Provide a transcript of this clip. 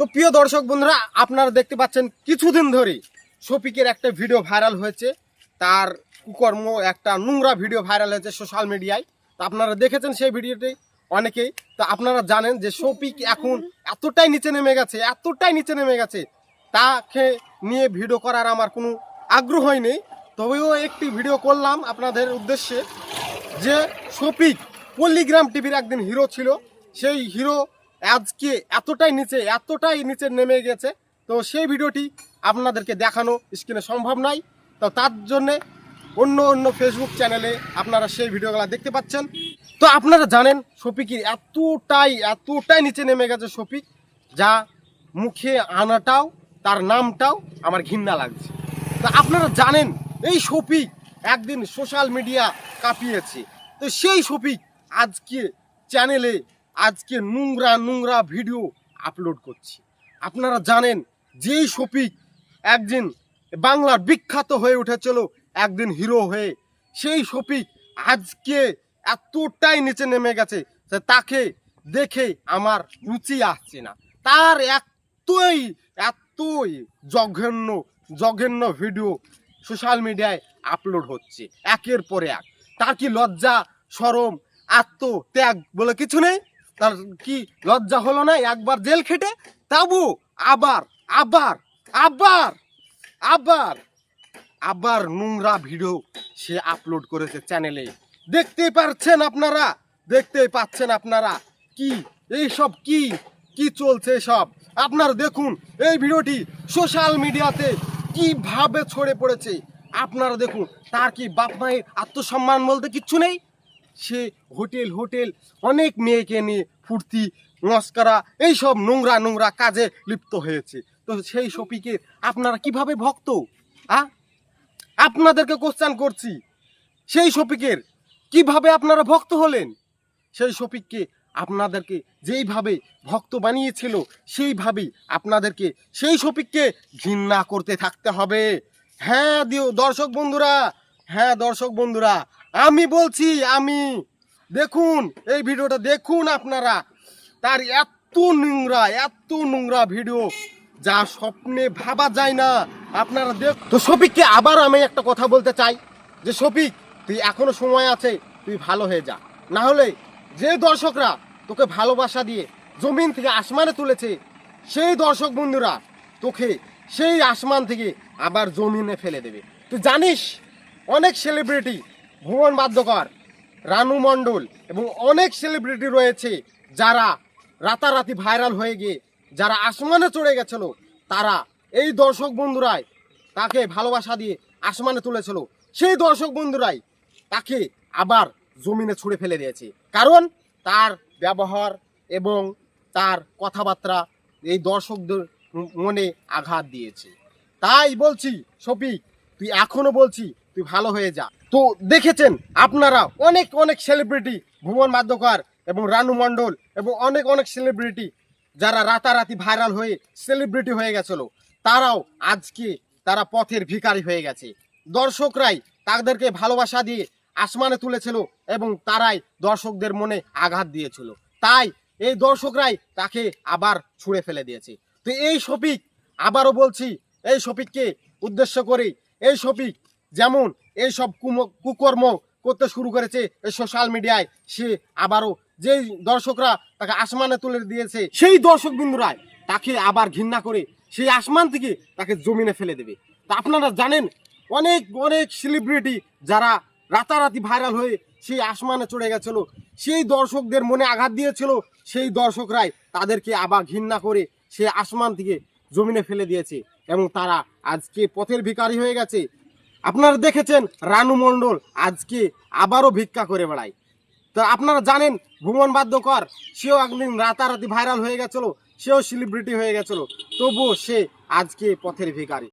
তো প্রিয় দর্শক বন্ধুরা, আপনারা দেখতে পাচ্ছেন কিছুদিন ধরে শফিকের একটা ভিডিও ভাইরাল হয়েছে। তার কুকর্ম একটা নোংরা ভিডিও ভাইরাল হয়েছে সোশ্যাল মিডিয়ায়। তো আপনারা দেখেছেন সেই ভিডিওটি অনেকেই। তো আপনারা জানেন যে শফিক এখন এতটাই নিচে নেমে গেছে, তাকে নিয়ে ভিডিও করার আমার কোনো আগ্রহই নেই। তবেও একটি ভিডিও করলাম আপনাদের উদ্দেশ্যে, যে শফিক পল্লীগ্রাম টিভির একদিন হিরো ছিল, সেই হিরো আজকে এতটাই নিচে নেমে গেছে। তো সেই ভিডিওটি আপনাদেরকে দেখানো স্ক্রিনে সম্ভব নয়। তো তার জন্যে অন্য ফেসবুক চ্যানেলে আপনারা সেই ভিডিওগুলো দেখতে পাচ্ছেন। তো আপনারা জানেন শফিকের এতটাই নিচে নেমে গেছে শফিক, যা মুখে আনাটাও তার নামটাও আমার ঘৃণা লাগছে। তো আপনারা জানেন এই শফিক একদিন সোশ্যাল মিডিয়া কাঁপিয়েছে। তো সেই শফিক আজকে চ্যানেলে নোংরা ভিডিও আপলোড করছে। আপনারা জানেন যেই শফিক একদিন বাংলার বিখ্যাত হয়ে উঠেছিল, একদিন হিরো হয়ে, সেই শফিক আজকে এতটাই নিচে নেমে গেছে যে তাকে দেখে আমার রুচি আসছে না। তার এতই জঘন্য ভিডিও সোশ্যাল মিডিয়ায় আপলোড হচ্ছে একের পর এক। তার কি লজ্জা শরম আত্মত্যাগ বলে কিছু নেই? তার কি লজ্জা হলো না একবার জেল খেটে? তাবু আবার আবার আবার আবার আবার নোংরা ভিডিও সে আপলোড করেছে চ্যানেলে। দেখতেই পাচ্ছেন আপনারা কি এইসব কি চলছে সব। আপনারা দেখুন এই ভিডিওটি সোশ্যাল মিডিয়াতে কিভাবে ছড়ে পড়েছে। আপনারা দেখুন, তার কি বাপ মায়ের আত্মসম্মান বলতে কিচ্ছু নেই? সে হোটেল অনেক মেয়েকে নিয়ে ফুর্তি মস্করা এইসব নোংরা কাজে লিপ্ত হয়েছে। তো সেই শফিকের আপনারা কিভাবে ভক্ত? আপনাদেরকে কোশ্চেন করছি, সেই শফিকের কিভাবে আপনারা ভক্ত হলেন? সেই শফিককে আপনাদেরকে যেইভাবে ভক্ত বানিয়েছিল সেইভাবেই আপনাদেরকে সেই শফিককে ঘৃণা করতে থাকতে হবে। হ্যাঁ দর্শক বন্ধুরা, আমি বলছি, দেখুন এই ভিডিওটা দেখুন আপনারা। তার এত নোংরা ভিডিও যা স্বপ্নে ভাবা যায় না। আপনারা তো শফিককে আবার আমি একটা কথা বলতে চাই, যে শফিক তুই এখনো সময় আছে, তুই ভালো হয়ে যা। না হলে যে দর্শকরা তোকে ভালোবাসা দিয়ে জমিন থেকে আসমানে তুলেছে, সেই দর্শক বন্ধুরা তোকে সেই আসমান থেকে আবার জমিনে ফেলে দেবে। তুই জানিস অনেক সেলিব্রিটি, ভুবন বাদ্যকর, রানু মণ্ডল এবং অনেক সেলিব্রিটি রয়েছে যারা রাতারাতি ভাইরাল হয়ে গিয়ে যারা আসমানে চড়ে গেছিল, তারা এই দর্শক বন্ধুরাই তাকে ভালোবাসা দিয়ে আসমানে তুলেছিল। সেই দর্শক বন্ধুরাই তাকে আবার জমিনে ছুঁড়ে ফেলে দিয়েছে, কারণ তার ব্যবহার এবং তার কথাবার্তা এই দর্শকদের মনে আঘাত দিয়েছে। তাই বলছি শফিক, তুই ভালো হয়ে যা। তো দেখেছেন আপনারা অনেক সেলিব্রিটি, ভুবন বাদ্যকর এবং রানু মণ্ডল এবং অনেক সেলিব্রিটি যারা রাতারাতি ভাইরাল হয়ে সেলিব্রিটি হয়ে গেছিল, তারা পথের ভিখারি হয়ে গেছে। দর্শকরাই তাদেরকে ভালোবাসা দিয়ে আসমানে তুলেছিল এবং তারাই দর্শকদের মনে আঘাত দিয়েছিল। তাই এই দর্শকরাই তাকে আবার ছুঁড়ে ফেলে দিয়েছে। তো এই শফিক, আবারও বলছি, এই শফিককে উদ্দেশ্য করে, এই শফিক যেমন এইসব কুকর্ম করতে শুরু করেছে এই সোশ্যাল মিডিয়ায়, সে আবারও যেই দর্শকরা তাকে আসমানে তুলে দিয়েছে, সেই দর্শক বিন্দুরাই তাকে আবার ঘৃণা করে সেই আসমান থেকে তাকে জমিনে ফেলে দেবে। তা আপনারা জানেন অনেক সেলিব্রিটি যারা রাতারাতি ভাইরাল হয়ে সেই আসমানে চড়ে গেছিল, সেই দর্শকদের মনে আঘাত দিয়েছিল, সেই দর্শকরাই তাদেরকে আবার ঘৃণা করে সে আসমান থেকে জমিনে ফেলে দিয়েছে এবং তারা আজকে পথের ভিখারি হয়ে গেছে। আপনারা দেখেছেন রানু মণ্ডল আজকে আবারও ভিক্ষা করে বেড়ায়। তো আপনারা জানেন ভুবন বাদ্যকর, সেও একদিন রাতারাতি ভাইরাল হয়ে গেছিল, সেও সেলিব্রিটি হয়ে গেছিল, তবুও সে আজকে পথের ভিখারি।